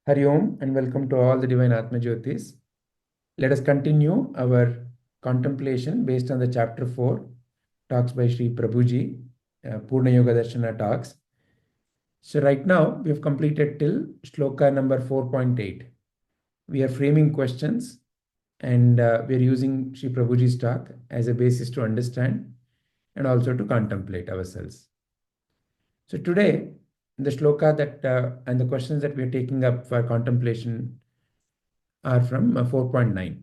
Hari Om and welcome to all the divine Atmajyotis. Let us continue our contemplation based on the chapter 4 talks by sriprabhuji, Purna Yoga Darshana talks. So right now we have completed till shloka number 4.8. We are framing questions and we are using sriprabhuji's talk as a basis to understand and also to contemplate ourselves. So today the shloka that and the questions that we are taking up for contemplation are from 4.9.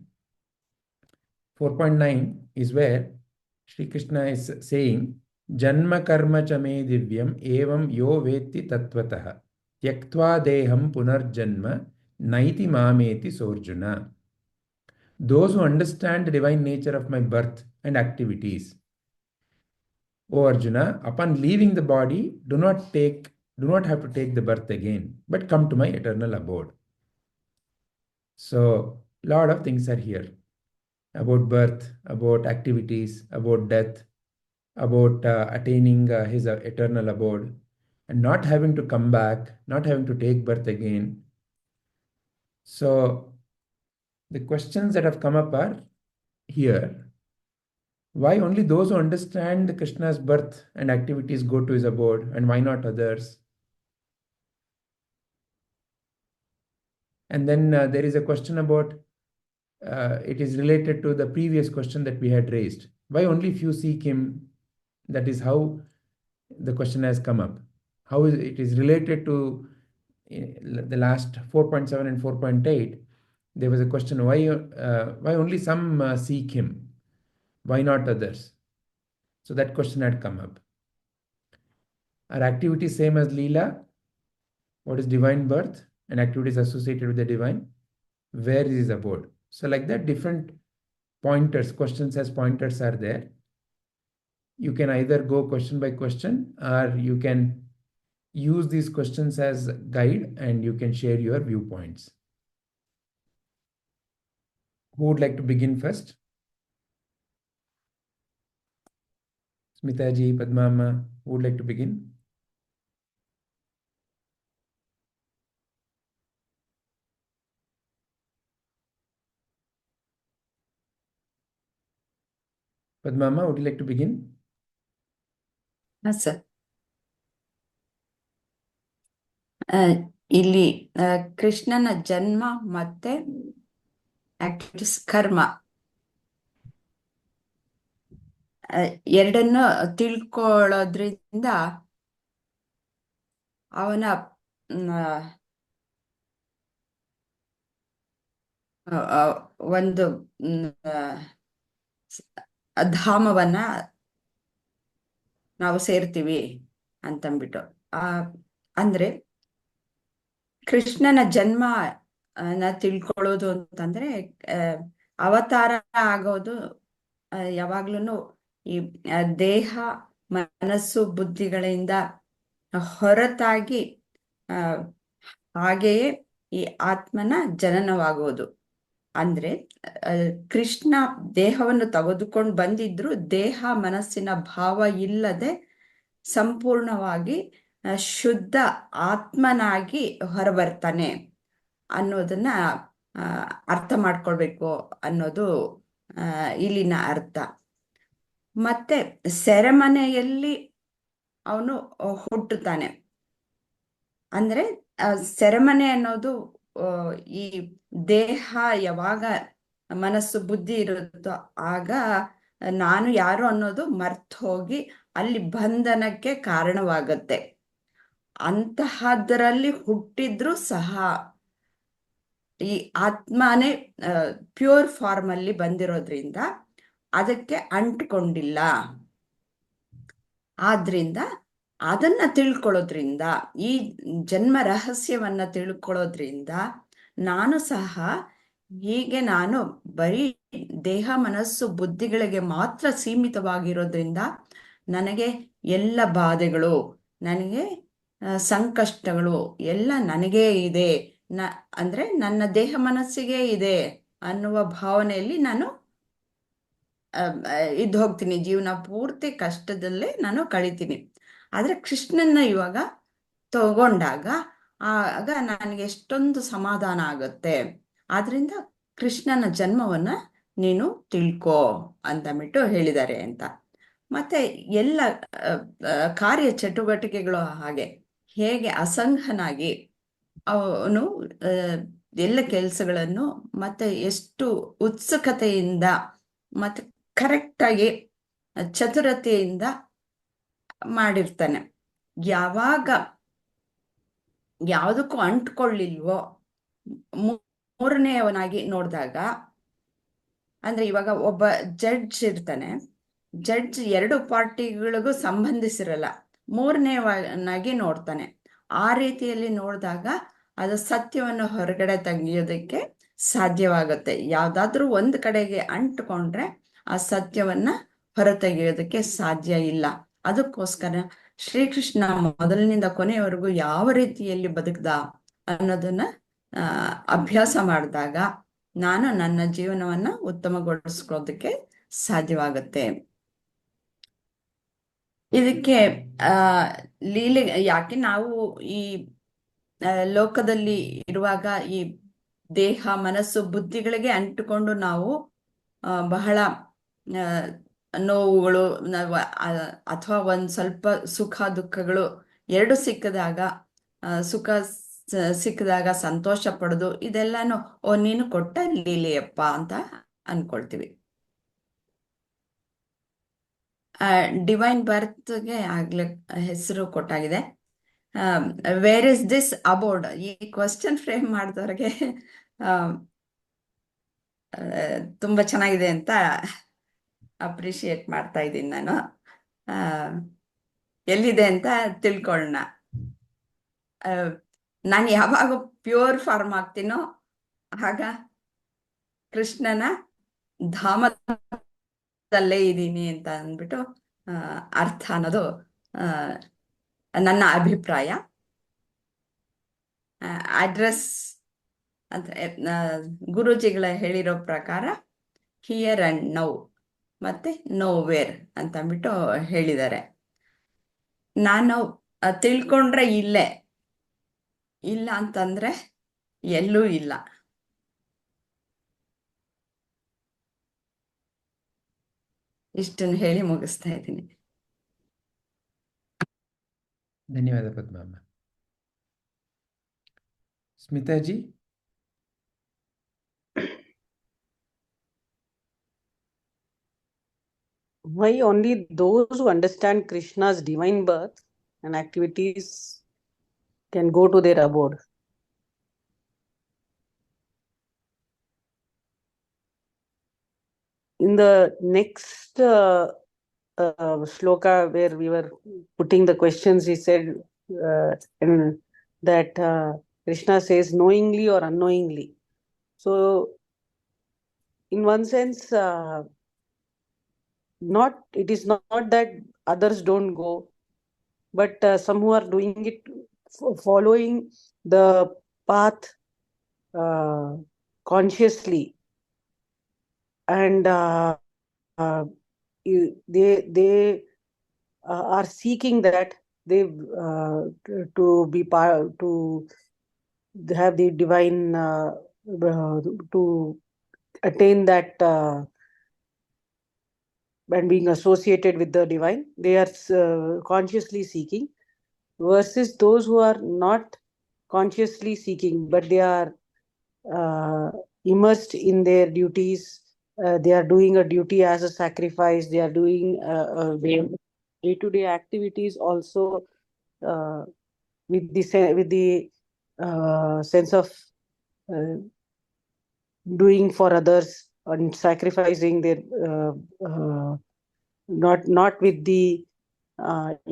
4.9 is where Sri Krishna is saying, Janma karma cha me divyam evam yo veti tattvataha tyaktva deham punarjanma naiti mameti sorjuna. Those who understand the divine nature of my birth and activities, O Arjuna, upon leaving the body, do not have to take the birth again, but come to my eternal abode. So, lot of things are here about birth, about activities, about death, about attaining his eternal abode, and not having to come back, not having to take birth again. So, the questions that have come up are here. Why only those who understand Krishna's birth and activities go to his abode, and why not others? And then there is a question about, it is related to the previous question that we had raised. Why only few seek him? That is how the question has come up. How is it is related to the last 4.7 and 4.8. There was a question, why only some seek him? Why not others? So that question had come up. Are activities same as Leela? What is divine birth and activities associated with the divine? Where is his abode? So like that, different pointers, questions as pointers are there. You can either go question by question, or you can use these questions as guide and you can share your viewpoints. Who would like to begin first? Smitaji, Padmama, who would like to begin? Padmama, would you like to begin? Yes, sir. ಇಲ್ಲಿ ಕೃಷ್ಣನ ಜನ್ಮ ಮತ್ತೆ activities ಕರ್ಮ ಎರಡನ್ನು ತಿಳ್ಕೊಳ್ಳೋದ್ರಿಂದ ಅವನ ಒಂದು ಧಾಮವನ್ನ ನಾವು ಸೇರ್ತೀವಿ ಅಂತಂದ್ಬಿಟ್ಟು ಅಂದ್ರೆ ಕೃಷ್ಣನ ಜನ್ಮ ತಿಳ್ಕೊಳ್ಳೋದು ಅಂತಂದ್ರೆ ಅವತಾರ ಆಗೋದು ಯಾವಾಗ್ಲೂ ಈ ದೇಹ ಮನಸ್ಸು ಬುದ್ಧಿಗಳಿಂದ ಹೊರತಾಗಿ ಹಾಗೆಯೇ ಈ ಆತ್ಮನ ಜನನವಾಗುವುದು. ಅಂದ್ರೆ ಕೃಷ್ಣ ದೇಹವನ್ನು ತೆಗೆದುಕೊಂಡು ಬಂದಿದ್ರು ದೇಹ ಮನಸ್ಸಿನ ಭಾವ ಇಲ್ಲದೆ ಸಂಪೂರ್ಣವಾಗಿ ಶುದ್ಧ ಆತ್ಮನಾಗಿ ಹೊರಬರ್ತಾನೆ ಅನ್ನೋದನ್ನ ಅರ್ಥ ಮಾಡ್ಕೊಳ್ಬೇಕು ಅನ್ನೋದು ಇಲ್ಲಿನ ಅರ್ಥ. ಮತ್ತೆ ಸೆರೆಮನೆಯಲ್ಲಿ ಅವನು ಹುಟ್ಟುತ್ತಾನೆ. ಅಂದ್ರೆ ಸೆರೆಮನೆ ಅನ್ನೋದು ಈ ದೇಹ ಯಾವಾಗ ಮನಸ್ಸು ಬುದ್ಧಿ ಇರುತ್ತೋ ಆಗ ನಾನು ಯಾರು ಅನ್ನೋದು ಮರ್ತು ಹೋಗಿ ಅಲ್ಲಿ ಬಂಧನಕ್ಕೆ ಕಾರಣವಾಗತ್ತೆ. ಅಂತಹದ್ರಲ್ಲಿ ಹುಟ್ಟಿದ್ರು ಸಹ ಈ ಆತ್ಮನೇ ಪ್ಯೂರ್ ಫಾರ್ಮ್ ಅಲ್ಲಿ ಬಂದಿರೋದ್ರಿಂದ ಅದಕ್ಕೆ ಅಂಟ್ಕೊಂಡಿಲ್ಲ. ಆದ್ರಿಂದ ಅದನ್ನ ತಿಳ್ಕೊಳ್ಳೋದ್ರಿಂದ, ಈ ಜನ್ಮ ರಹಸ್ಯವನ್ನ ತಿಳ್ಕೊಳ್ಳೋದ್ರಿಂದ ನಾನು ಸಹ ಹೀಗೆ ನಾನು ಬರೀ ದೇಹ ಮನಸ್ಸು ಬುದ್ಧಿಗಳಿಗೆ ಮಾತ್ರ ಸೀಮಿತವಾಗಿರೋದ್ರಿಂದ ನನಗೆ ಎಲ್ಲ ಬಾಧೆಗಳು, ನನಗೆ ಸಂಕಷ್ಟಗಳು ಎಲ್ಲ ನನಗೇ ಇದೆ, ಅಂದ್ರೆ ನನ್ನ ದೇಹ ಮನಸ್ಸಿಗೆ ಇದೆ ಅನ್ನುವ ಭಾವನೆಯಲ್ಲಿ ನಾನು ಇದ್ದು ಹೋಗ್ತೀನಿ. ಜೀವನ ಪೂರ್ತಿ ಕಷ್ಟದಲ್ಲೇ ನಾನು ಕಳಿತೀನಿ. ಆದ್ರೆ ಕೃಷ್ಣನ್ನ ಇವಾಗ ತಗೊಂಡಾಗ ಆಗ ನನಗೆ ಎಷ್ಟೊಂದು ಸಮಾಧಾನ ಆಗುತ್ತೆ. ಆದ್ರಿಂದ ಕೃಷ್ಣನ ಜನ್ಮವನ್ನ ನೀನು ತಿಳ್ಕೋ ಅಂತಂದ್ಬಿಟ್ಟು ಹೇಳಿದ್ದಾರೆ ಅಂತ. ಮತ್ತೆ ಎಲ್ಲ ಕಾರ್ಯ ಚಟುವಟಿಕೆಗಳು ಹಾಗೆ ಹೇಗೆ ಅಸಂಗನಾಗಿ ಅವನು ಎಲ್ಲ ಕೆಲಸಗಳನ್ನು ಮತ್ತೆ ಎಷ್ಟು ಉತ್ಸುಕತೆಯಿಂದ ಮತ್ತೆ ಕರೆಕ್ಟಾಗಿ ಚತುರತೆಯಿಂದ ಮಾಡಿರ್ತಾನೆ. ಯಾವಾಗ ಯಾವುದಕ್ಕೂ ಅಂಟ್ಕೊಳ್ಳಿಲ್ವೋ ಮೂರನೆಯವನಾಗಿ ನೋಡಿದಾಗ, ಅಂದ್ರೆ ಇವಾಗ ಒಬ್ಬ ಜಡ್ಜ್ ಇರ್ತಾನೆ, ಜಡ್ಜ್ ಎರಡು ಪಾರ್ಟಿಗಳಿಗೂ ಸಂಬಂಧಿಸಿರಲ್ಲ, ಮೂರನೇವನಾಗಿ ನೋಡ್ತಾನೆ. ಆ ರೀತಿಯಲ್ಲಿ ನೋಡಿದಾಗ ಅದು ಸತ್ಯವನ್ನು ಹೊರಗಡೆ ತೆಗೆಯೋದಕ್ಕೆ ಸಾಧ್ಯವಾಗುತ್ತೆ. ಯಾವುದಾದ್ರೂ ಒಂದು ಕಡೆಗೆ ಅಂಟ್ಕೊಂಡ್ರೆ ಆ ಸತ್ಯವನ್ನ ಹೊರತೆಗೆಯೋದಕ್ಕೆ ಸಾಧ್ಯ ಇಲ್ಲ. ಅದಕ್ಕೋಸ್ಕರ ಶ್ರೀಕೃಷ್ಣ ಮೊದಲಿನಿಂದ ಕೊನೆಯವರೆಗೂ ಯಾವ ರೀತಿಯಲ್ಲಿ ಬದುಕ್ದ ಅನ್ನೋದನ್ನ ಅಭ್ಯಾಸ ಮಾಡಿದಾಗ ನಾನು ನನ್ನ ಜೀವನವನ್ನ ಉತ್ತಮಗೊಳಿಸ್ಕೊಳ್ಳೋದಕ್ಕೆ ಸಾಧ್ಯವಾಗುತ್ತೆ. ಇದಕ್ಕೆ ಲೀಲೆ ಯಾಕೆ ನಾವು ಈ ಲೋಕದಲ್ಲಿ ಇರುವಾಗ ಈ ದೇಹ ಮನಸ್ಸು ಬುದ್ಧಿಗಳಿಗೆ ಅಂಟುಕೊಂಡು ನಾವು ಬಹಳ ನೋವುಗಳು ಅಥವಾ ಒಂದ್ ಸ್ವಲ್ಪ ಸುಖ ದುಃಖಗಳು ಎರಡು ಸಿಕ್ಕಿದಾಗ ಸುಖ ಸಿಕ್ಕಿದಾಗ ಸಂತೋಷ ಪಡೋದು, ಇದೆಲ್ಲಾನು ಓ ನೀನು ಕೊಟ್ಟ ಲೀಲೆಯಪ್ಪ ಅಂತ ಅನ್ಕೊಳ್ತೀವಿ. ಡಿವೈನ್ ಬರ್ತ್ಗೆ ಆಗ್ಲೇ ಹೆಸರು ಕೊಟ್ಟಾಗಿದೆ. Where is this aboard? ಈ ಕ್ವಶನ್ ಫ್ರೇಮ್ ಮಾಡಿದವ್ರಿಗೆ ತುಂಬಾ ಚೆನ್ನಾಗಿದೆ ಅಂತ ಅಪ್ರಿಶಿಯೇಟ್ ಮಾಡ್ತಾ ಇದ್ದೀನಿ ನಾನು. ಎಲ್ಲಿದೆ ಅಂತ ತಿಳ್ಕೊಳ್ಳೋಣ. ನಾನು ಯಾವಾಗ ಪ್ಯೂರ್ ಫಾರ್ಮ್ ಆಗ್ತೀನೋ ಆಗ ಕೃಷ್ಣನ ಧಾಮದಲ್ಲೇ ಇದ್ದೀನಿ ಅಂತ ಅಂದ್ಬಿಟ್ಟು ಅರ್ಥ ಅನ್ನೋದು ನನ್ನ ಅಭಿಪ್ರಾಯ. ಅಡ್ರೆಸ್ ಅಂತ ಗುರೂಜಿಗಳ ಹೇಳಿರೋ ಪ್ರಕಾರ ಹಿಯರ್ ಅಂಡ್ ನೌ ಮತ್ತೆ ನೋ ವೇರ್ ಅಂತ ಅಂದ್ಬಿಟ್ಟು ಹೇಳಿದ್ದಾರೆ. ನಾನು ತಿಳ್ಕೊಂಡ್ರೆ ಇಲ್ಲೇ, ಇಲ್ಲ ಅಂತಂದ್ರೆ ಎಲ್ಲೂ ಇಲ್ಲ. ಇಷ್ಟನ್ನು ಹೇಳಿ ಮುಗಿಸ್ತಾ ಇದ್ದೀನಿ. ಧನ್ಯವಾದ Padmamma. ಸ್ಮಿತಾಜಿ. Why only those who understand Krishna's divine birth and activities can go to their abode? In the next shloka where we were putting the questions, he said that Krishna says knowingly or unknowingly. So in one sense, it is not that others don't go, but some who are doing it, following the path consciously, and they are seeking that they to be to have the divine to attain that and being associated with the divine. They are consciously seeking, versus those who are not consciously seeking, but they are immersed in their duties. They are doing a duty as a sacrifice. They are doing day-to-day activities also with the sense of doing for others and sacrificing their not with the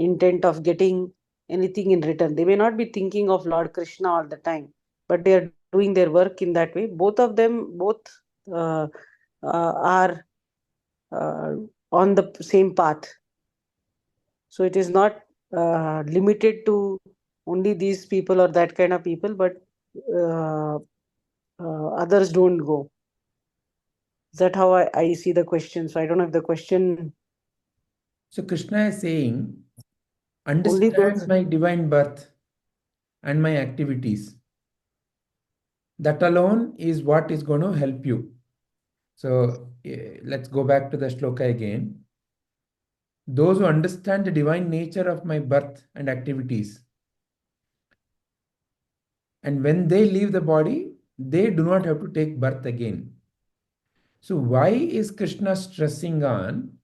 intent of getting anything in return. They may not be thinking of Lord Krishna all the time, but they are doing their work in that way. Both are on the same path. So it is not limited to only these people or that kind of people, but others don't go. Is that how I see the question? So I don't know if the question. So Krishna is saying, understand my divine birth and my activities. That alone is what is going to help you. So let's go back to the shloka again. Those who understand the divine nature of my birth and activities, and when they leave the body, they do not have to take birth again. So why is Krishna stressing on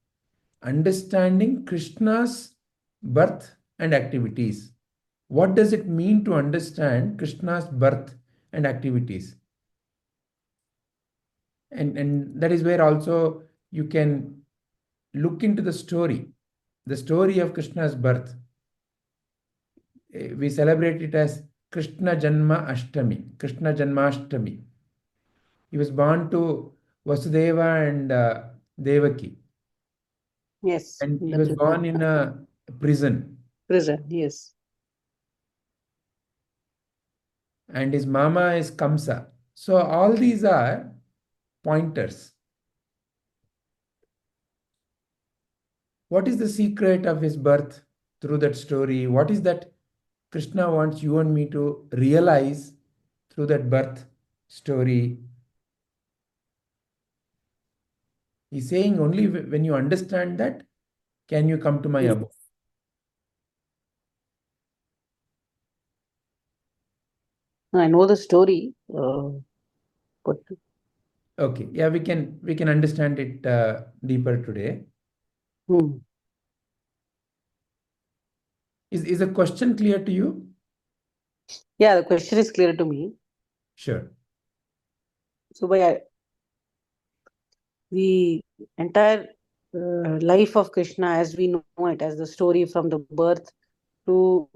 understanding Krishna's birth and activities? What does it mean to understand Krishna's birth and activities? And that is where also you can look into the story of Krishna's birth. We celebrate it as Krishna Janmashtami. He was born to Vasudeva and Devaki, Yes. and In he the was born in a prison, prison. Yes. and his mama is Kamsa. So all these are pointers. What is the secret of his birth through that story? What is that Krishna wants you and me to realize through that birth story? He's saying only when you understand that, can you come to my Yes. abode. I know the story, but Okay, yeah, we can understand it deeper today. hmm. Is a question clear to you? Yeah, the question is clear to me. Sure. So by the entire life of Krishna, as we know it, as the story from the birth to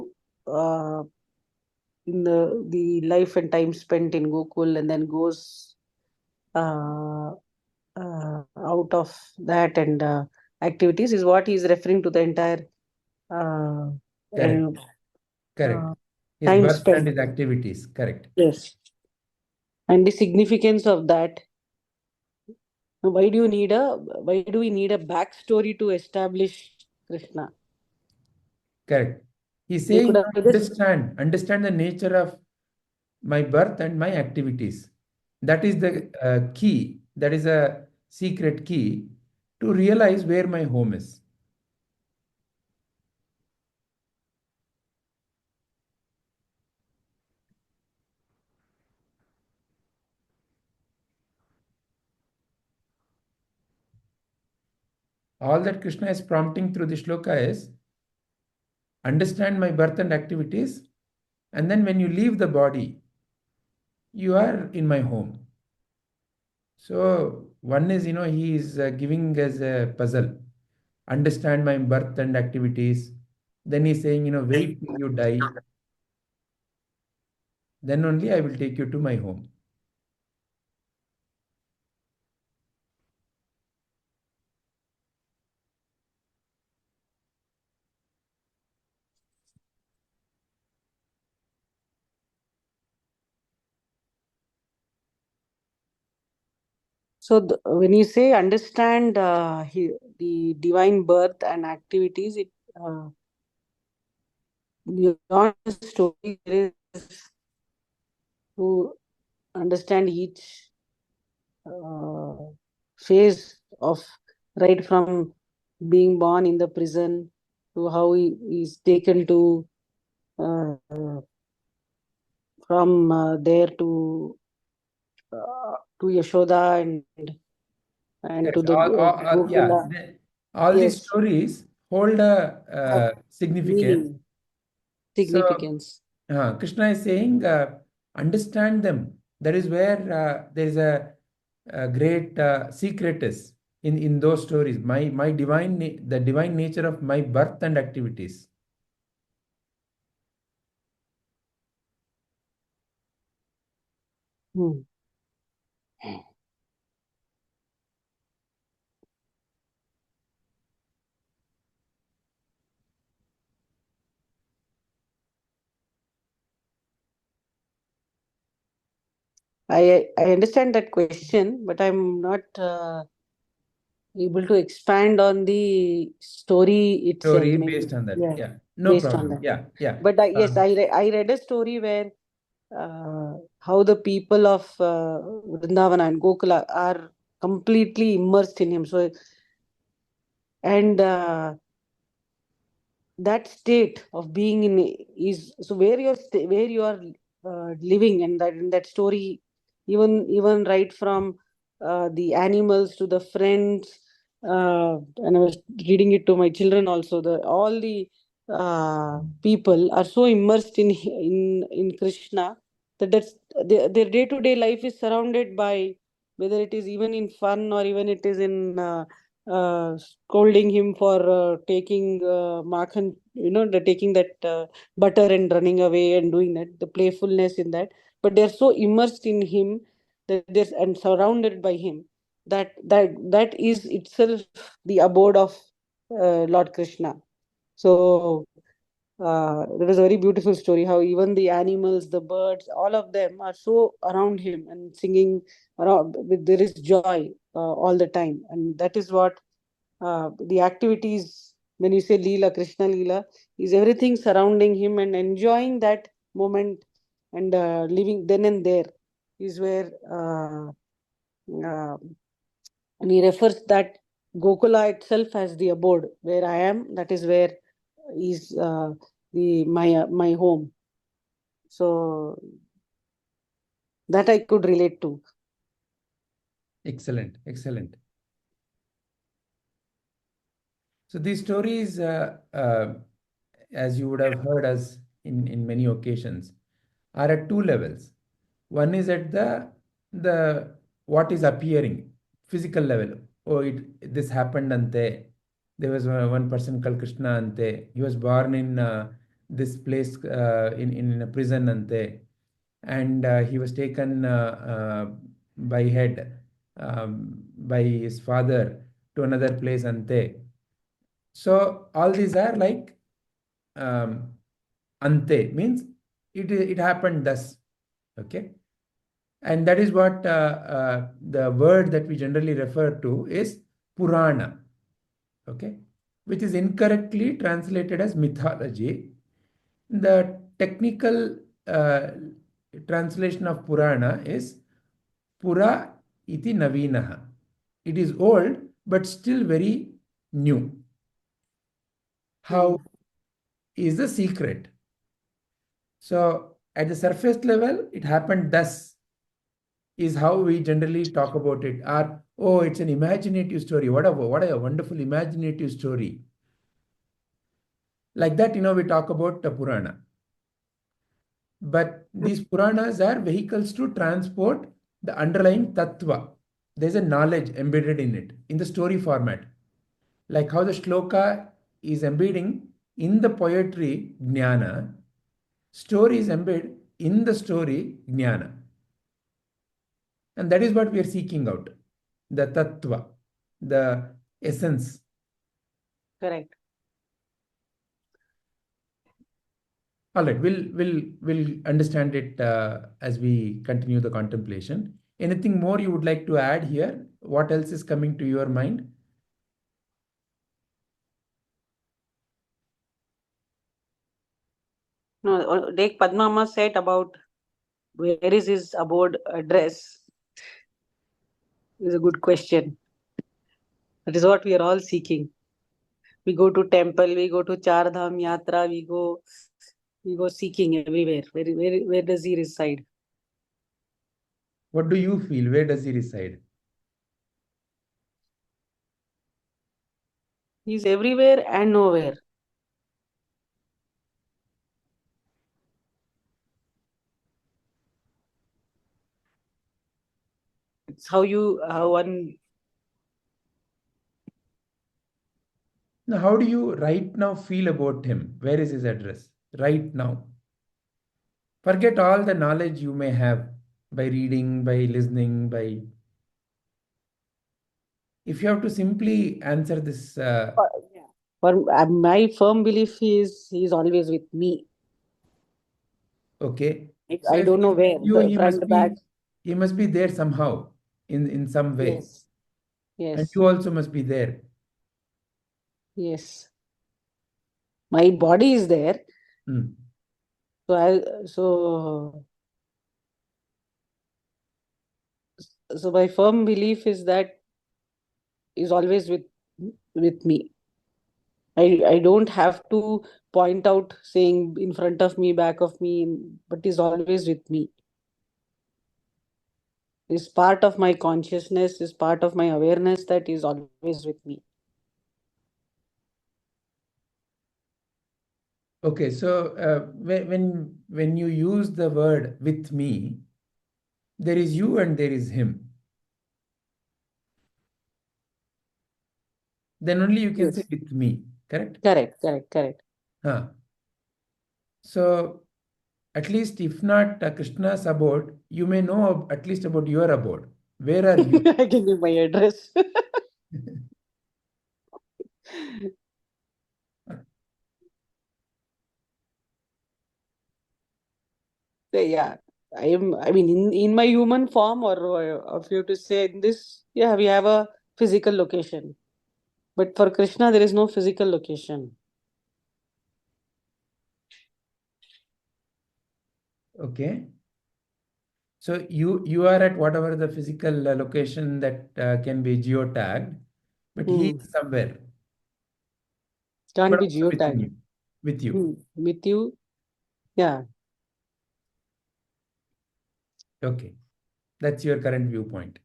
in the life and time spent in Gokul, and then goes out of that and activities, is what he is referring to, the entire Correct. Correct. His time birth and spent. his activities. Correct. Yes. And the significance of that. Why do we need a backstory to establish Krishna? Correct. He's They could saying, have just understand the nature of my birth and my activities. That is the key. That is a secret key to realize where my home is. All that Krishna is prompting through the shloka is understand my birth and activities, and then when you leave the body, you are in my home. So one is, he is giving us a puzzle. Understand my birth and activities. Then he's saying, wait till you die. Then only I will take you to my home. so when you say understand the divine birth and activities, it beyond the story, there is to understand each phase of, right from being born in the prison to how he is taken to from there to Yashoda and to Correct. the Yeah. Gokula. All these Yes, stories hold a significance. meaning, So significance. Krishna is saying, understand them. That is where there is a great secret is in those stories. My the divine nature of my birth and activities. Hmm. I understand that question, but I'm not able to expand on the story itself. Story Maybe, based on that. yeah. Yeah. No based on problem. that. Yeah, yeah. But yes, I read a story where how the people of Vrindavana and Gokula are completely immersed in him. So, and that state of being in is so where where you are living, and that in that story, even right from the animals to the friends, and I was reading it to my children also. The all the people are so immersed in Krishna that their day to day life is surrounded by, whether it is even in fun or even it is in scolding him for taking makhan, taking that butter and running away and doing that, the playfulness in that. But they're so immersed in him that they're and surrounded by him that is itself the abode of Lord Krishna. So there was a very beautiful story how even the animals, the birds, all of them are so around him and singing around. There is joy all the time, and that is what the activities. When you say Leela, Krishna Leela, is everything surrounding him and enjoying that moment and living then and there is where. And he refers that Gokula itself as the abode where I am. That is where is the my home. So that I could relate to. Excellent, excellent. So these stories, as you would have heard us in many occasions, are at two levels. One is at the what is appearing, physical level. Oh, this happened ante. There was one person called Krishna ante. He was born in this place in a prison ante, and he was taken by head by his father to another place ante. So all these are like ante means it happened thus. Okay. And that is what the word that we generally refer to is Purana, okay, which is incorrectly translated as mythology. The technical translation of Purana is Pura iti Navinaha. It is old, but still very new. How is the secret? So, at the surface level, it happened thus, is how we generally talk about it. Or, oh, it's an imaginative story. What a wonderful imaginative story. Like that, we talk about the Purana. But these Puranas are vehicles to transport the underlying tattva. There's a knowledge embedded in it, in the story format. Like how the shloka is embedding in the poetry Jnana, story is embedded in the story Jnana. And that is what we are seeking out, the tattva, the essence. Correct. All right, we'll understand it as we continue the contemplation. Anything more you would like to add here? What else is coming to your mind? No, like Padmama said about where is his abode address is a good question. That is what we are all seeking. We go to temple, we go to Char Dham Yatra, we go seeking everywhere. Where does he reside? What do you feel? Where does he reside? He's everywhere and nowhere. It's how one. Now, how do you right now feel about him? Where is his address? Right now. Forget all the knowledge you may have by reading, by listening, by. If you have to simply answer this. For my firm belief is he's always with me. Okay. So I if don't know he's with where, you, the front, back. He must be there somehow in some way. Yes. And Yes. you also must be there. Yes. My body is there. Mm. So my firm belief is that is always with me. I don't have to point out saying in front of me, back of me, but is always with me. Is part of my consciousness, is part of my awareness that is always with me. Okay, so when you use the word with me, there is you and there is him. Then only you can say Yes. with me, correct? Correct. Huh. So at least if not Krishna's abode, you may know at least about your abode. Where are you? I can give my address. Yeah, I mean, in my human form, or if you have to say in this, yeah, we have a physical location. But for Krishna, there is no physical location. Okay. So you are at whatever the physical location that can be geotagged, but he is somewhere, Can't but be also within geotagged. you, with you. With you, yeah, Okay, that's your current viewpoint.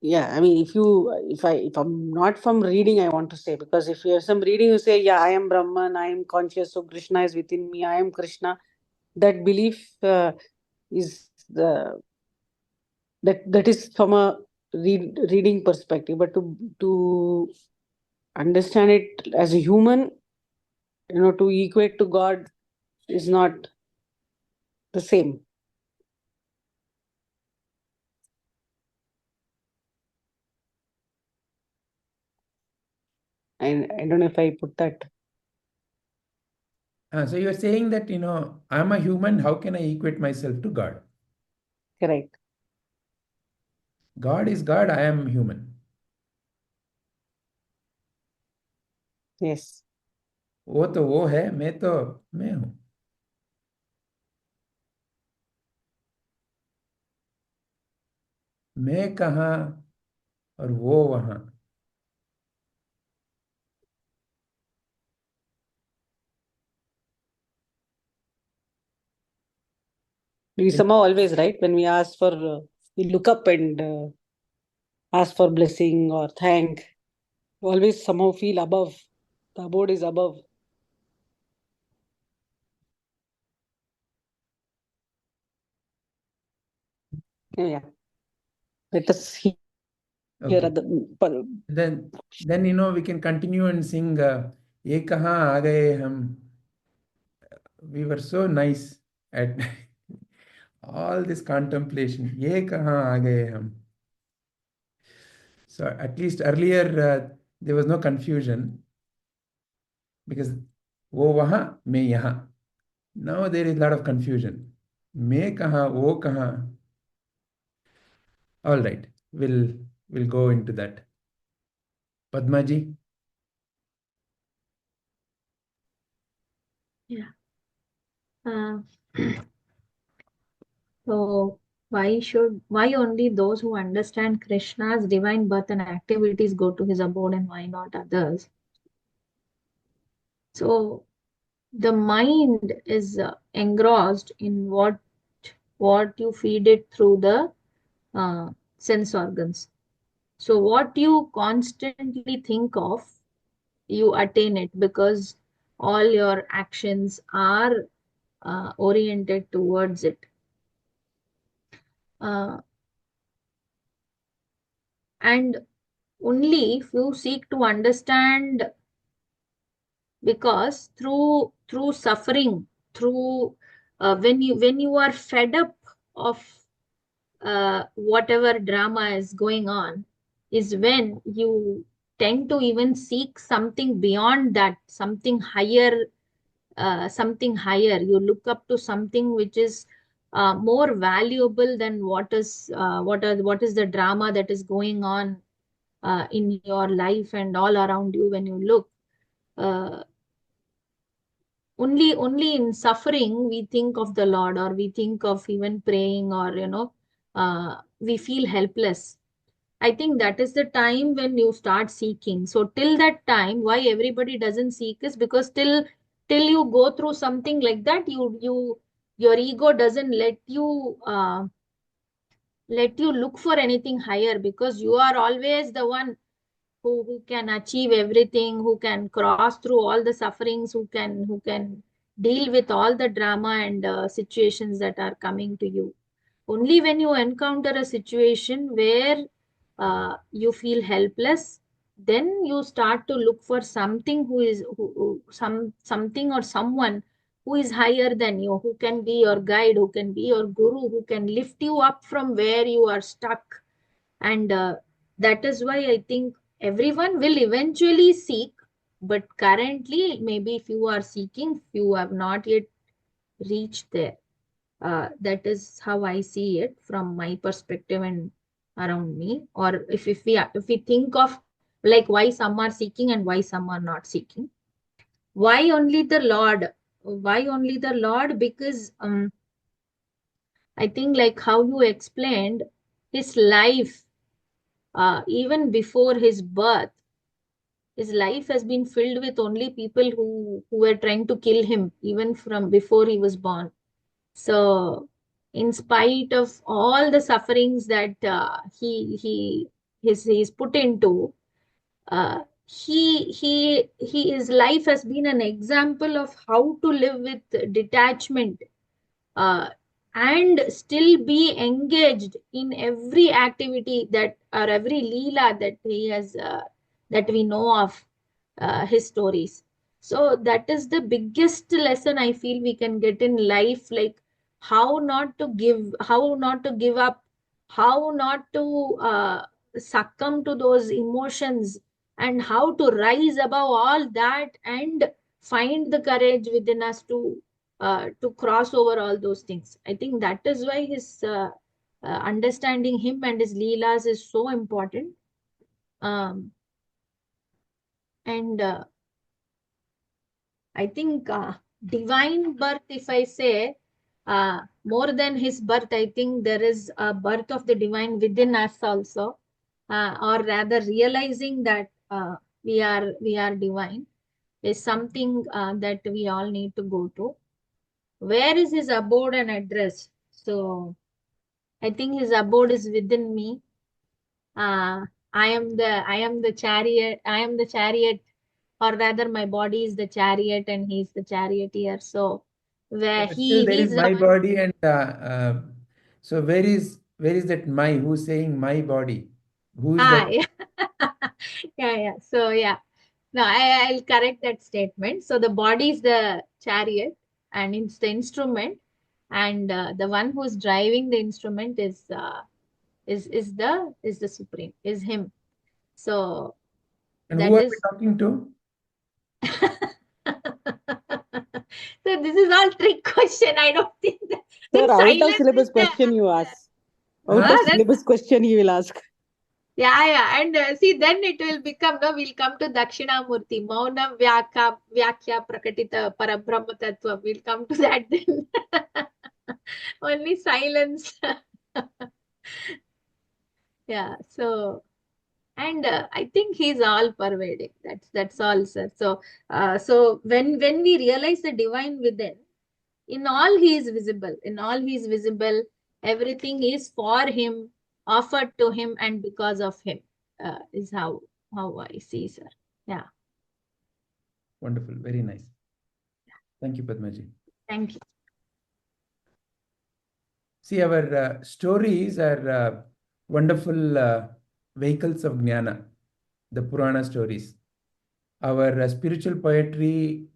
yeah. I mean, if I'm not from reading, I want to say, because if you have some reading, you say, yeah, I am Brahman, I am conscious, so Krishna is within me, I am Krishna. That belief is that is from a reading perspective, but to understand it as a human, to equate to God is not the same. And I don't know if I put that. So you're saying that, I'm a human, how can I equate myself to God? Correct. God is God, I am human. Yes. वो तो वो है, मैं तो मैं हूं. मैं कहाँ और वो वहां. We somehow always, right, when we ask for, we look up and ask for blessing or thank, we always somehow feel above. The abode is above. Yeah. Let us hear Okay. the. Then we can continue and sing ये कहाँ आ गए हम. We were so nice at all this contemplation. ये कहाँ आ गए हम. So at least earlier there was no confusion because वो वहाँ मैं यहाँ. Now there is a lot of confusion. मैं कहाँ वो कहाँ. All right, we'll go into that. Padma ji. Yeah. So why only those who understand Krishna's divine birth and activities go to his abode, and why not others? So the mind is engrossed in what you feed it through the sense organs. So what you constantly think of, you attain it, because all your actions are oriented towards it. And only if you seek to understand, because through suffering, through when you are fed up of whatever drama is going on, is when you tend to even seek something beyond that, something higher. You look up to something which is more valuable than what is the drama that is going on in your life and all around you. When you look, only in suffering we think of the Lord, or we think of even praying, or we feel helpless. I think that is the time when you start seeking. So till that time, why everybody doesn't seek is because till you go through something like that, your ego doesn't let you look for anything higher, because you are always the one who can achieve everything, who can cross through all the sufferings, who can deal with all the drama and situations that are coming to you. Only when you encounter a situation where you feel helpless, then you start to look for something something or someone who is higher than you, who can be your guide, who can be your guru, who can lift you up from where you are stuck. And that is why I think everyone will eventually seek, but currently maybe if you are seeking, you have not yet reached there. That is how I see it from my perspective and around me. Or if we think of like why some are seeking and why some are not seeking. Why only the Lord? Why only the Lord? Because I think like how you explained his life, even before his birth, his life has been filled with only people who were trying to kill him even from before he was born. So, in spite of all the sufferings that he's put into, his life has been an example of how to live with detachment, uh, and still be engaged in every activity that, or every Leela that he has, that we know of his stories. So that is the biggest lesson I feel we can get in life, like how not to give up, how not to succumb to those emotions, and how to rise above all that and find the courage within us to cross over all those things. I think that is why his understanding him and his Leelas is so important. And I think divine birth, if I say, more than his birth, I think there is a birth of the divine within us also, or rather realizing that we are divine is something that we all need to go to. Where is his abode and address? So I think his abode is within me. I am the chariot. I am the chariot, or rather, my body is the chariot, and he's the charioteer. So, Yeah, where but still there is he's the my one. body, and so where is that my? Who's saying my body? Who is that? Yeah. Yeah. So yeah. No, I'll correct that statement. So the body is the chariot, and it's the instrument, and the one who's driving the instrument is the supreme, is him. So And who that are we is. talking to? So this is all trick question. I don't think that, Sir, then out of silence is syllabus the question you answer. ask. Out of Huh? That's syllabus question he will ask. yeah. And see, then it will become, no, we'll come to Dakshinamurti. Maunam Vyakya Prakatita Parabrahma Tattva. We'll come to that then. Only silence. Yeah. So, and I think he's all pervading. That's all, sir. So when we realize the divine within, in all he is visible, everything is for him, offered to him, and because of him, is how I see, sir. Yeah. Wonderful, very nice. Thank you, Padmaji. Thank you. See, our stories are wonderful vehicles of Jnana, the Purana stories. Our spiritual poetry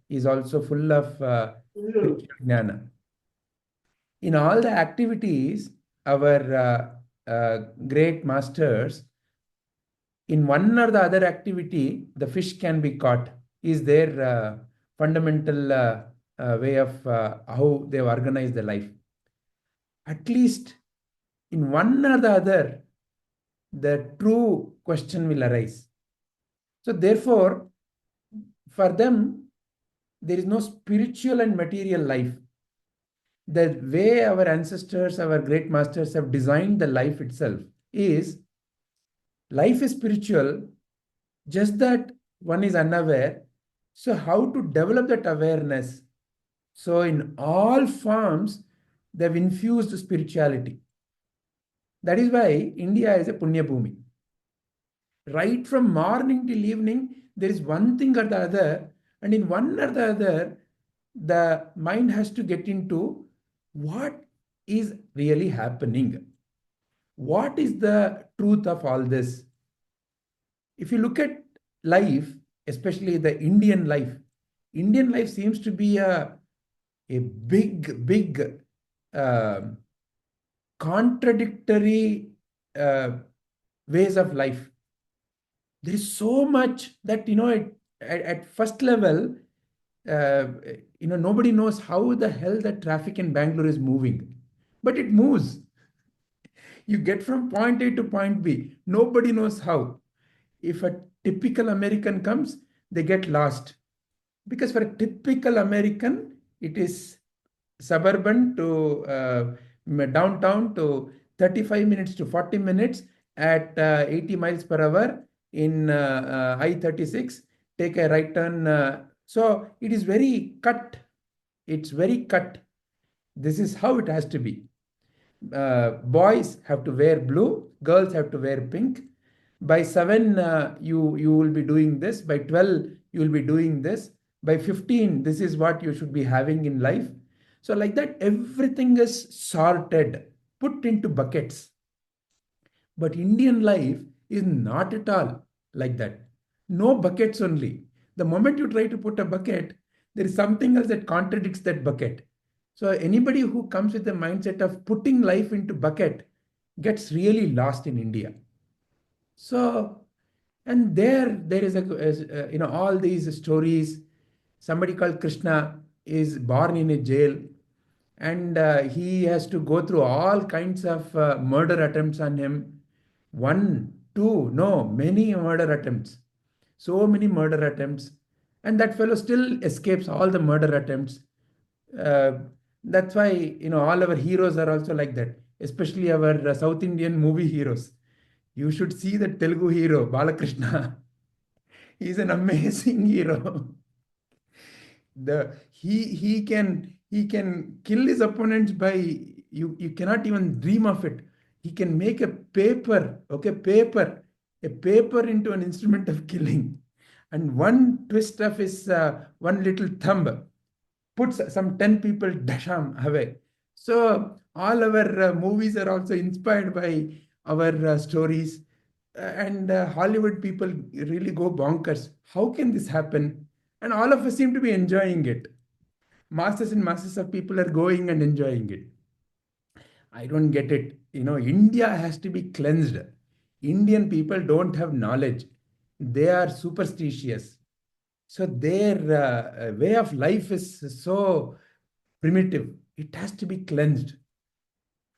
is also full of spiritual Jnana. In all the activities, our great masters, in one or the other activity, the fish can be caught, is their fundamental way of how they organize their life. At least in one or the other, the true question will arise. So therefore, for them, there is no spiritual and material life. The way our ancestors, our great masters have designed the life itself is, life is spiritual, just that one is unaware. So how to develop that awareness? So in all forms, they've infused spirituality. That is why India is a Punya Bhumi. Right from morning till evening, there is one thing or the other, and in one or the other, the mind has to get into what is really happening. What is the truth of all this? If you look at life, especially the Indian life seems to be a big contradictory ways of life. There is so much that, at first level, nobody knows how the hell the traffic in Bangalore is moving, but it moves. You get from point A to point B. Nobody knows how. If a typical American comes, they get lost. Because for a typical American, it is suburban to downtown to 35 minutes to 40 minutes at 80 miles per hour in I-36. Take a right turn. So it is very cut. It's very cut. This is how it has to be. Boys have to wear blue, girls have to wear pink. By 7, you will be doing this. By 12, you will be doing this. By 15, this is what you should be having in life. So like that, everything is sorted, put into buckets. But Indian life is not at all like that. No buckets only. The moment you try to put a bucket, there is something else that contradicts that bucket. So anybody who comes with the mindset of putting life into bucket gets really lost in India. So, and there is all these stories. Somebody called Krishna is born in a jail, and he has to go through all kinds of murder attempts on him. One, two, no, many murder attempts. So many murder attempts. And that fellow still escapes all the murder attempts. That's why, all our heroes are also like that, especially our South Indian movie heroes. You should see the Telugu hero, Balakrishna. He's an amazing hero. He can kill his opponents by, you cannot even dream of it. He can make a paper into an instrument of killing. And one twist of his one little thumb puts some 10 people dasham away. So all our movies are also inspired by our stories. And Hollywood people really go bonkers. How can this happen? And all of us seem to be enjoying it. Masses and masses of people are going and enjoying it. I don't get it. India has to be cleansed. Indian people don't have knowledge. They are superstitious. So their way of life is so primitive. It has to be cleansed.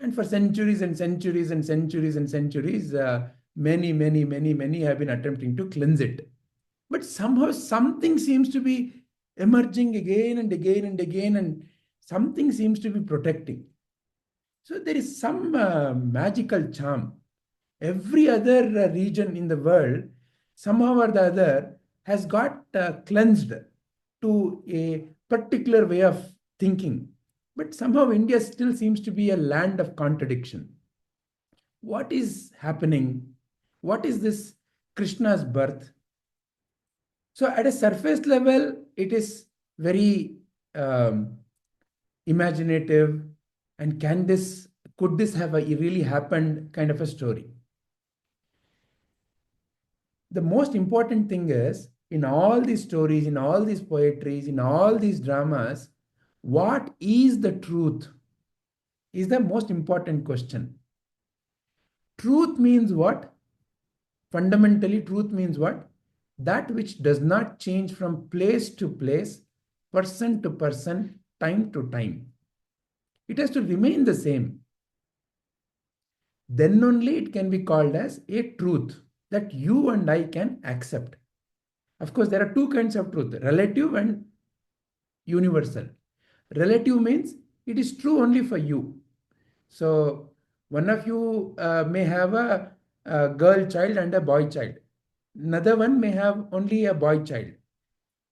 And for centuries and centuries and centuries and centuries, many have been attempting to cleanse it. But somehow something seems to be emerging again and again and again, and something seems to be protecting. So there is some magical charm. Every other region in the world, somehow or the other, has got cleansed to a particular way of thinking. But somehow India still seems to be a land of contradiction. What is happening? What is this Krishna's birth? So at a surface level, it is very imaginative, and could this have really happened kind of a story. The most important thing is, in all these stories, in all these poetries, in all these dramas, what is the truth is the most important question. Truth means what? Fundamentally, truth means what? That which does not change from place to place, person to person, time to time. It has to remain the same. Then only it can be called as a truth that you and I can accept. Of course, there are two kinds of truth, relative and universal. Relative means it is true only for you. So one of you may have a girl child and a boy child. Another one may have only a boy child.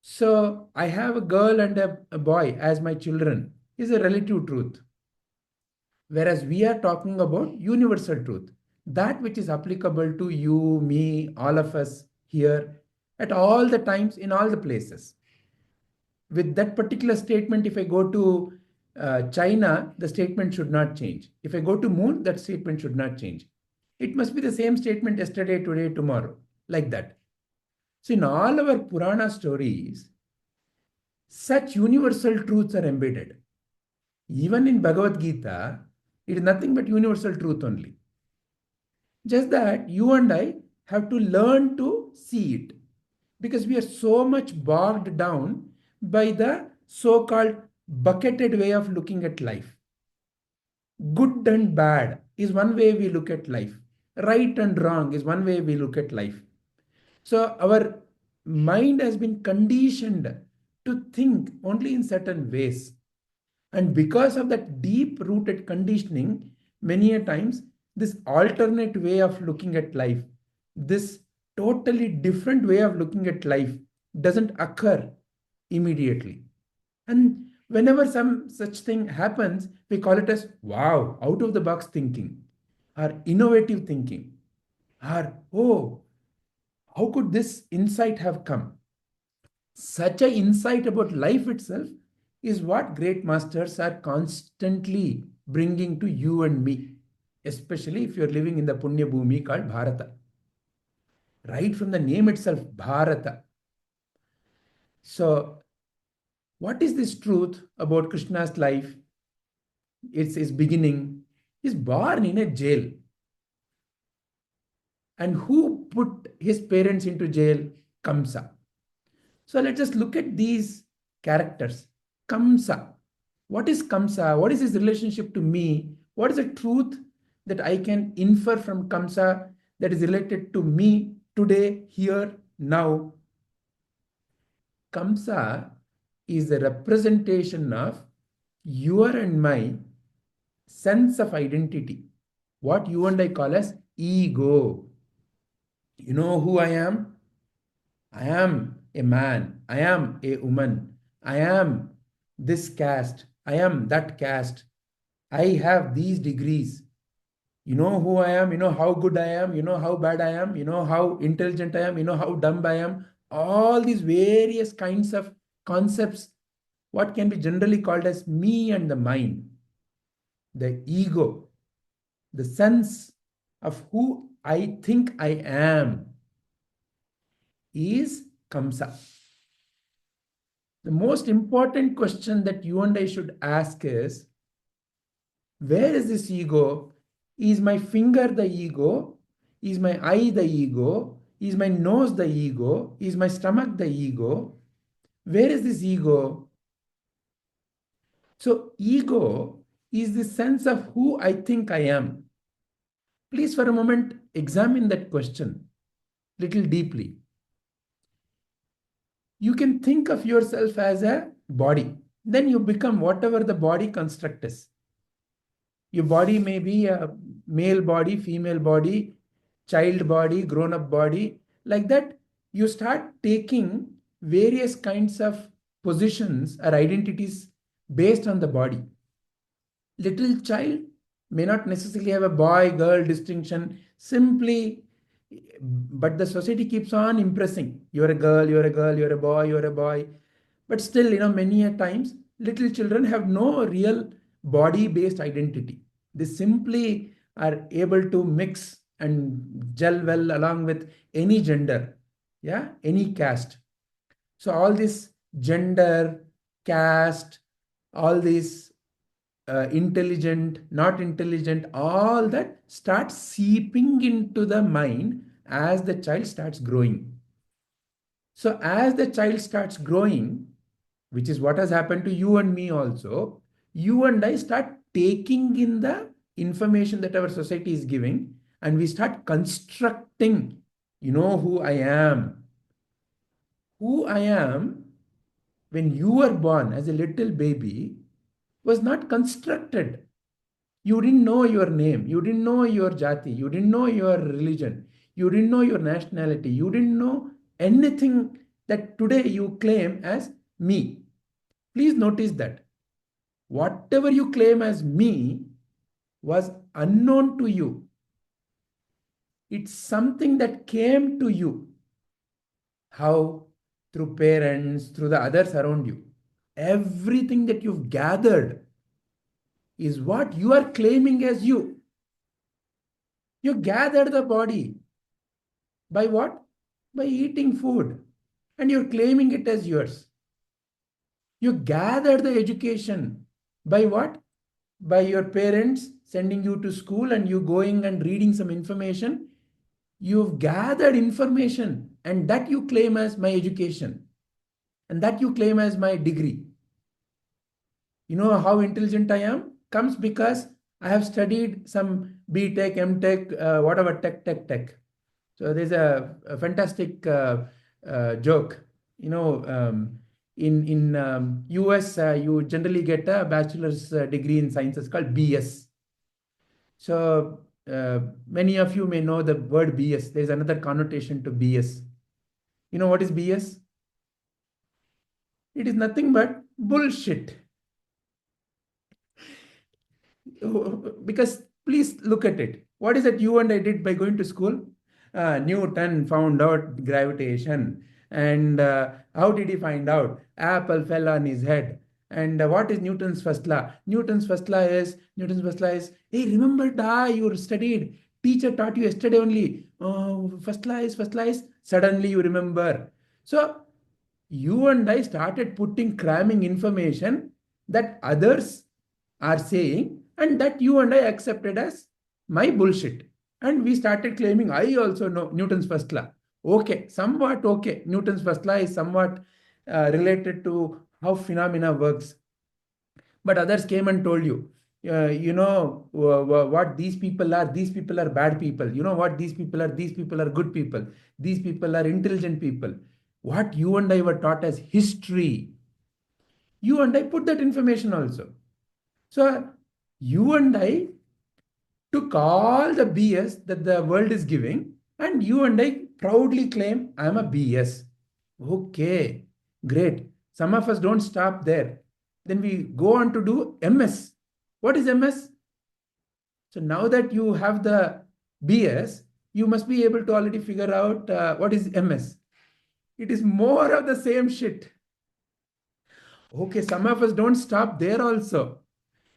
So I have a girl and a boy as my children is a relative truth. Whereas we are talking about universal truth, that which is applicable to you, me, all of us here at all the times in all the places. With that particular statement, if I go to China, the statement should not change. If I go to moon, that statement should not change. It must be the same statement yesterday, today, tomorrow, like that. So in all our Purana stories, such universal truths are embedded. Even in Bhagavad Gita, it is nothing but universal truth only. Just that you and I have to learn to see it, because we are so much bogged down by the so-called bucketed way of looking at life. Good and bad is one way we look at life. Right and wrong is one way we look at life. So our mind has been conditioned to think only in certain ways. And because of that deep-rooted conditioning, many a times this alternate way of looking at life, this totally different way of looking at life doesn't occur immediately. And whenever some such thing happens, we call it as wow, out of the box thinking, or innovative thinking, or oh, how could this insight have come? Such an insight about life itself is what great masters are constantly bringing to you and me, especially if you're living in the Punya Bhumi called Bharata. Right from the name itself, Bharata. So, what is this truth about Krishna's life? It's his beginning. He's born in a jail. And who put his parents into jail? Kamsa. So let's just look at these characters. Kamsa. What is Kamsa? What is his relationship to me? What is the truth that I can infer from Kamsa that is related to me today, here, now? Kamsa is the representation of your and my sense of identity. What you and I call as ego. You know who I am? I am a man. I am a woman. I am this caste. I am that caste. I have these degrees. You know who I am. You know how good I am. You know how bad I am. You know how intelligent I am. You know how dumb I am. All these various kinds of concepts, what can be generally called as me and the mind. The ego, the sense of who I think I am is Kamsa. The most important question that you and I should ask is, where is this ego? Is my finger the ego? Is my eye the ego? Is my nose the ego? Is my stomach the ego? Where is this ego? So ego is the sense of who I think I am. Please for a moment examine that question little deeply. You can think of yourself as a body. Then you become whatever the body construct is. Your body may be a male body, female body, child body, grown-up body. Like that, you start taking various kinds of positions or identities based on the body. Little child may not necessarily have a boy girl distinction, simply, but the society keeps on impressing, you're a girl, you're a girl, you're a boy, you're a boy. But still, many a times little children have no real body based identity. They simply are able to mix and gel well along with any gender, yeah, any caste. So all this gender, caste, all these intelligent, not intelligent, all that starts seeping into the mind as the child starts growing. So as the child starts growing, which is what has happened to you and me also, you and I start taking in the information that our society is giving, and we start constructing, who I am. Who I am when you were born as a little baby, was not constructed. You didn't know your name. You didn't know your jati. You didn't know your religion. You didn't know your nationality. You didn't know anything that today you claim as me. Please notice that whatever you claim as me was unknown to you. It's something that came to you. How? Through parents, through the others around you. Everything that you've gathered is what you are claiming as you. You gathered the body by what? By eating food. And you're claiming it as yours. You gathered the education by what? By your parents sending you to school and you going and reading some information. You've gathered information and that you claim as my education. And that you claim as my degree. You know how intelligent I am? Comes because I have studied some B Tech, M Tech, whatever tech. So there's a fantastic joke. You know, in US, you generally get a bachelor's degree in sciences called BS. So many of you may know the word BS. There's another connotation to BS. You know what is BS? It is nothing but bullshit. Because please look at it. What is that you and I did by going to school? Newton found out gravitation. And how did he find out? Apple fell on his head. And what is Newton's first law? Newton's first law is, hey, remember, you studied. Teacher taught you yesterday only. First law is, suddenly you remember. So you and I started cramming information that others are saying and that you and I accepted as my bullshit. And we started claiming, I also know Newton's first law. Okay, somewhat okay. Newton's first law is somewhat related to how phenomena works. But others came and told you, what these people are bad people. You know what these people are good people. These people are intelligent people. What you and I were taught as history, you and I put that information also. So you and I took all the BS that the world is giving, and you and I proudly claim, I am a BS. Okay, great. Some of us don't stop there. Then we go on to do MS. What is MS? So now that you have the BS, you must be able to already figure out what is MS. It is more of the same shit. Okay, some of us don't stop there also.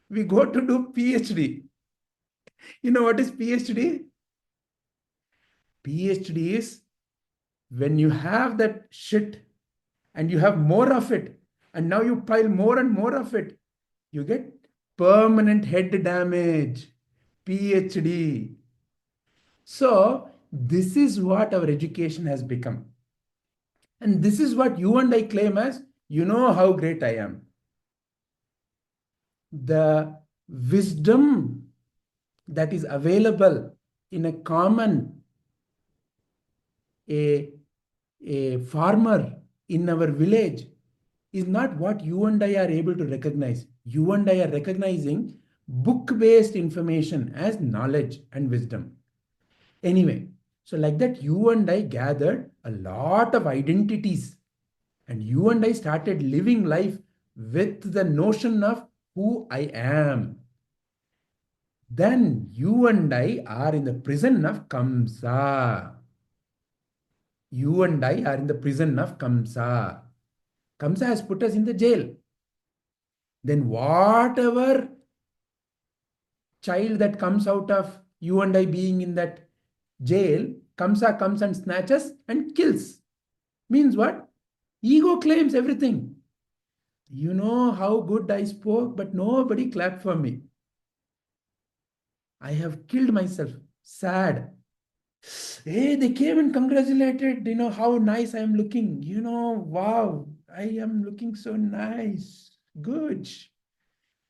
We go to do PhD. You know what is PhD? PhD is when you have that shit and you have more of it, and now you pile more and more of it, you get permanent head damage. PhD. So this is what our education has become. And this is what you and I claim as, you know how great I am. The wisdom that is available in a common, a farmer in our village is not what you and I are able to recognize. You and I are recognizing book-based information as knowledge and wisdom. Anyway, so like that, you and I gathered a lot of identities, and you and I started living life with the notion of who I am. Then you and I are in the prison of Kamsa. You and I are in the prison of Kamsa. Kamsa has put us in the jail. Then whatever child that comes out of you and I being in that jail, Kamsa comes and snatches and kills. Means what? Ego claims everything. You know how good I spoke, but nobody clapped for me. I have killed myself. Sad. Hey, they came and congratulated, how nice I am looking. Wow, I am looking so nice. Good.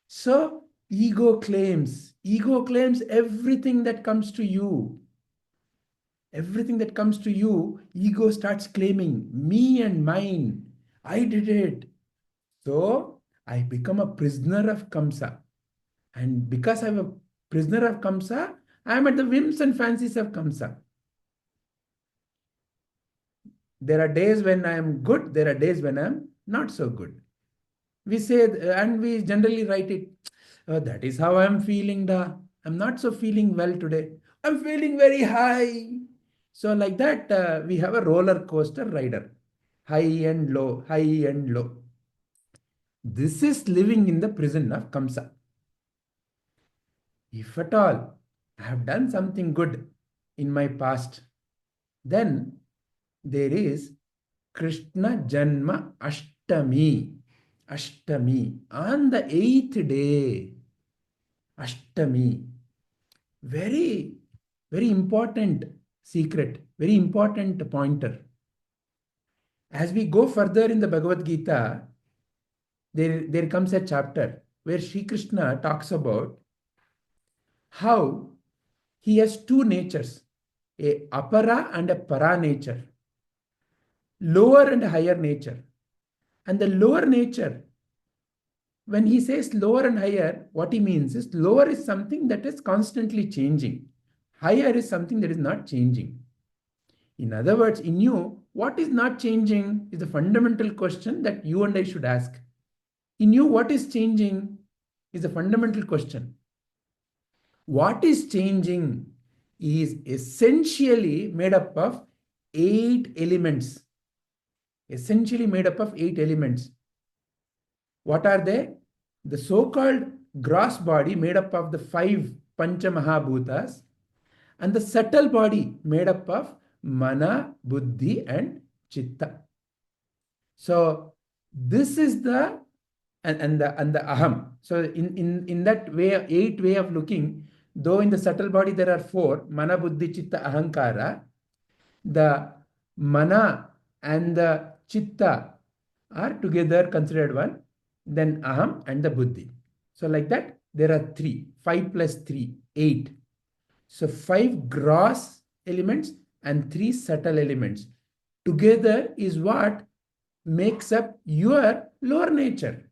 So, ego claims everything that comes to you. Everything that comes to you, ego starts claiming, me and mine. I did it. So I become a prisoner of Kamsa. And because I'm a prisoner of Kamsa, I am at the whims and fancies of Kamsa. There are days when I am good, there are days when I am not so good. We say, and we generally write it, "Oh, that is how I am feeling. I'm not so feeling well today. I'm feeling very high." So, like that, we have a roller coaster rider, high and low, high and low. This is living in the prison of Kamsa. If at all I have done something good in my past, then there is Krishna Janma Ashtami. Ashtami. On the 8th day, Ashtami. Very, very important secret, very important pointer. As we go further in the Bhagavad Gita, there comes a chapter where Sri Krishna talks about how he has two natures, a apara and a para nature, lower and higher nature. And the lower nature, when he says lower and higher, what he means is lower is something that is constantly changing. Higher is something that is not changing. In other words, in you, what is not changing is the fundamental question that you and I should ask. In you, what is changing is the fundamental question. What is changing is essentially made up of 8 elements. Essentially made up of 8 elements. What are they? The so-called gross body made up of the 5 Pancha Mahabhutas, and the subtle body made up of Mana, Buddhi, and Chitta. So this is the and the Aham. So in that way, 8 way of looking, though in the subtle body there are 4, Mana, Buddhi, Chitta, Ahankara, the Mana and the Chitta are together considered one, then Aham and the Buddhi. So like that, there are 3, 5 plus 3, 8. So 5 gross elements and 3 subtle elements together is what makes up your lower nature.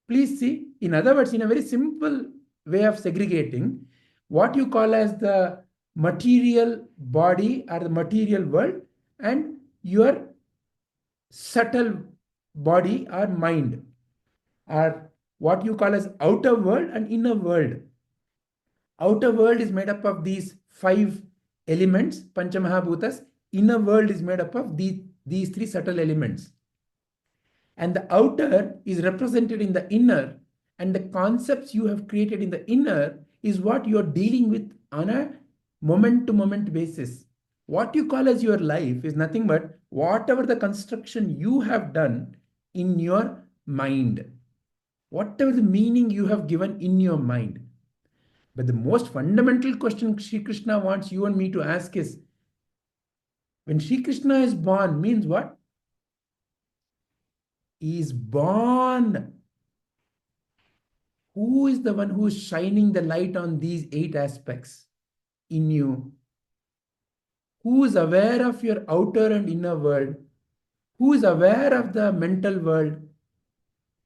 Please see, in other words, in a very simple way of segregating, what you call as the material body or the material world and your subtle body or mind are what you call as outer world and inner world. Outer world is made up of these 5 elements, Panchamahabhutas. Inner world is made up of these 3 subtle elements. And the outer is represented in the inner, and the concepts you have created in the inner is what you are dealing with on a moment-to-moment basis. What you call as your life is nothing but whatever the construction you have done in your mind, whatever the meaning you have given in your mind. But the most fundamental question Sri Krishna wants you and me to ask is, when Sri Krishna is born, means what? He is born. Who is the one who is shining the light on these 8 aspects in you? Who is aware of your outer and inner world? Who is aware of the mental world?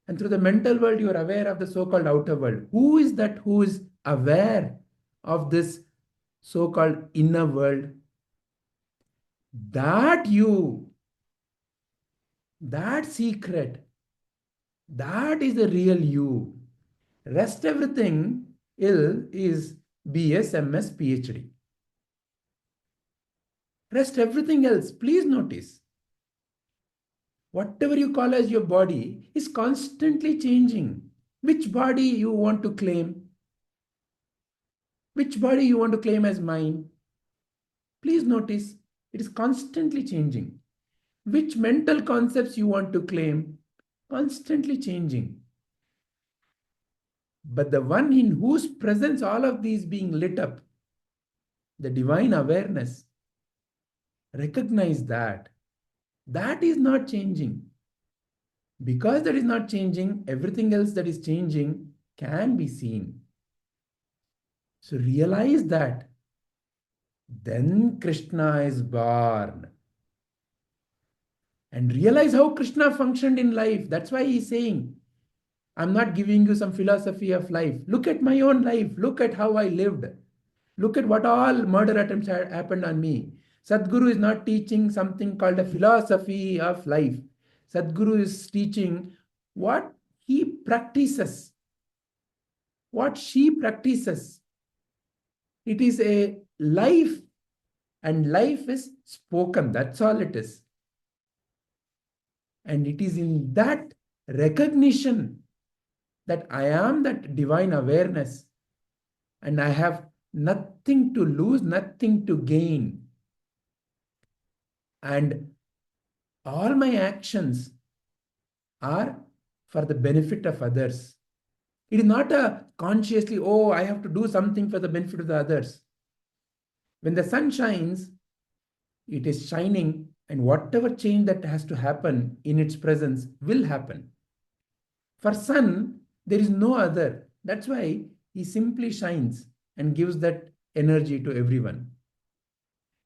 And through the mental world, you are aware of the so-called outer world. Who is that who is aware of this so-called inner world? That you, that secret, that is the real you. Rest everything is BS, MS, PhD. Rest everything else, please notice. Whatever you call as your body is constantly changing. Which body you want to claim? Which body you want to claim as mine? Please notice, it is constantly changing. Which mental concepts you want to claim? Constantly changing. But the one in whose presence all of these being lit up, the divine awareness, recognize that. That is not changing. Because that is not changing, everything else that is changing can be seen. So realize that. Then Krishna is born. and realize how Krishna functioned in life. That's why he's saying, I'm not giving you some philosophy of life. Look at my own life. Look at how I lived. Look at what all murder attempts had happened on me. Sadhguru is not teaching something called a philosophy of life. Sadhguru is teaching what he practices, what she practices. It is a life, and life is spoken. That's all it is. And it is in that recognition that I am that divine awareness, and I have nothing to lose, nothing to gain. And all my actions are for the benefit of others. It is not a consciously, oh, I have to do something for the benefit of the others. When the sun shines, it is shining, and whatever change that has to happen in its presence will happen. For sun, there is no other. That's why he simply shines and gives that energy to everyone.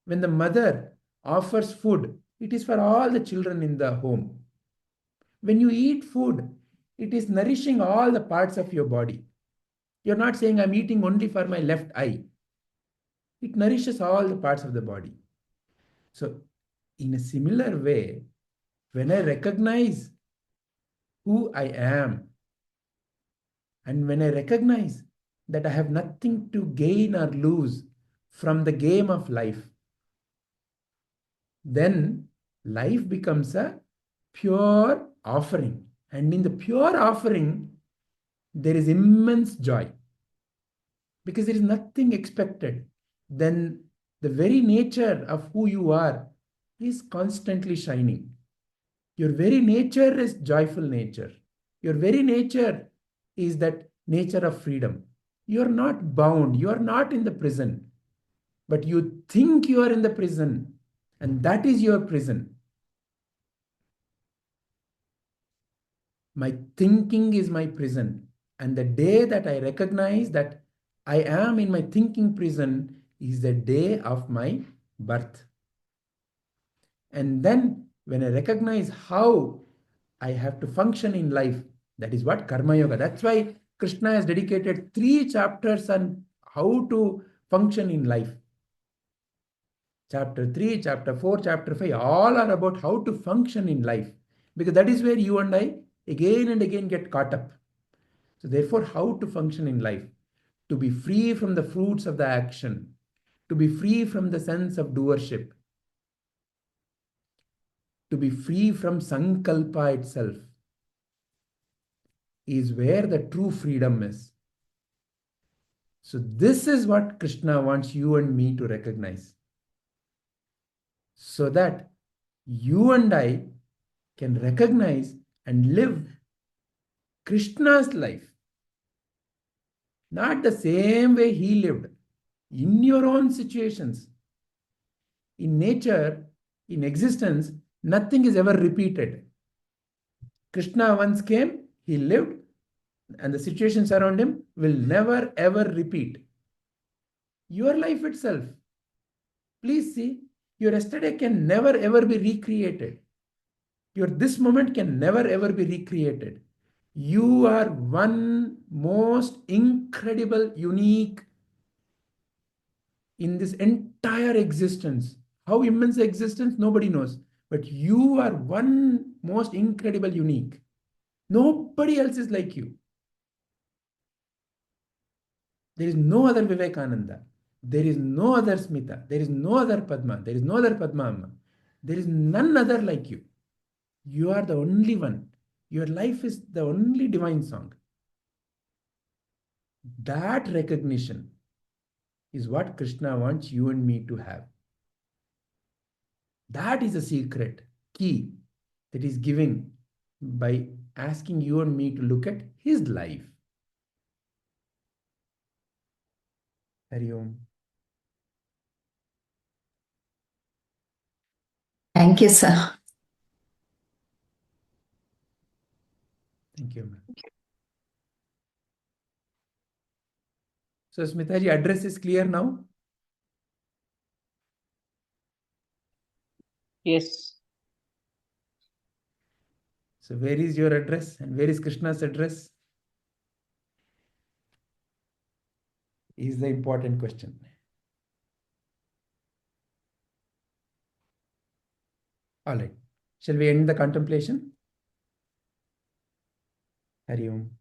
When the mother offers food, it is for all the children in the home. When you eat food, it is nourishing all the parts of your body. You're not saying, I'm eating only for my left eye. It nourishes all the parts of the body. So, in a similar way, when I recognize who I am, and when I recognize that I have nothing to gain or lose from the game of life, then life becomes a pure offering. And in the pure offering, there is immense joy, because there is nothing expected. Then the very nature of who you are is constantly shining. Your very nature is joyful nature. Your very nature is that nature of freedom. You are not bound. You are not in the prison. But you think you are in the prison, and that is your prison. My thinking is my prison. And the day that I recognize that I am in my thinking prison is the day of my birth. And then when I recognize how I have to function in life, that is what Karma Yoga. That's why Krishna has dedicated 3 chapters on how to function in life. Chapter 3, chapter 4, chapter 5, all are about how to function in life. Because that is where you and I again and again get caught up. So therefore, how to function in life? To be free from the fruits of the action, to be free from the sense of doership, to be free from sankalpa itself, is where the true freedom is. So this is what Krishna wants you and me to recognize, so that you and I can recognize and live Krishna's life, not the same way he lived, in your own situations. In nature, in existence, nothing is ever repeated. Krishna once came, he lived, and the situations around him will never ever repeat. Your life itself, please see, your yesterday can never ever be recreated. Your this moment can never ever be recreated. You are one most incredible, unique in this entire existence. How immense the existence, nobody knows. But you are one most incredible, unique. Nobody else is like you. There is no other Vivekananda. There is no other Smita. There is no other Padma. There is no other Padma Amma. There is none other like you. You are the only one. Your life is the only divine song. That recognition is what Krishna wants you and me to have. That is a secret key that is giving by asking you and me to look at his life. Hari Om. Thank you, sir. Thank you, ma'am. So, Smitaji, address is clear now? Yes. So where is your address and where is Krishna's address? Is the important question. All right. Shall we end the contemplation? Hari Om.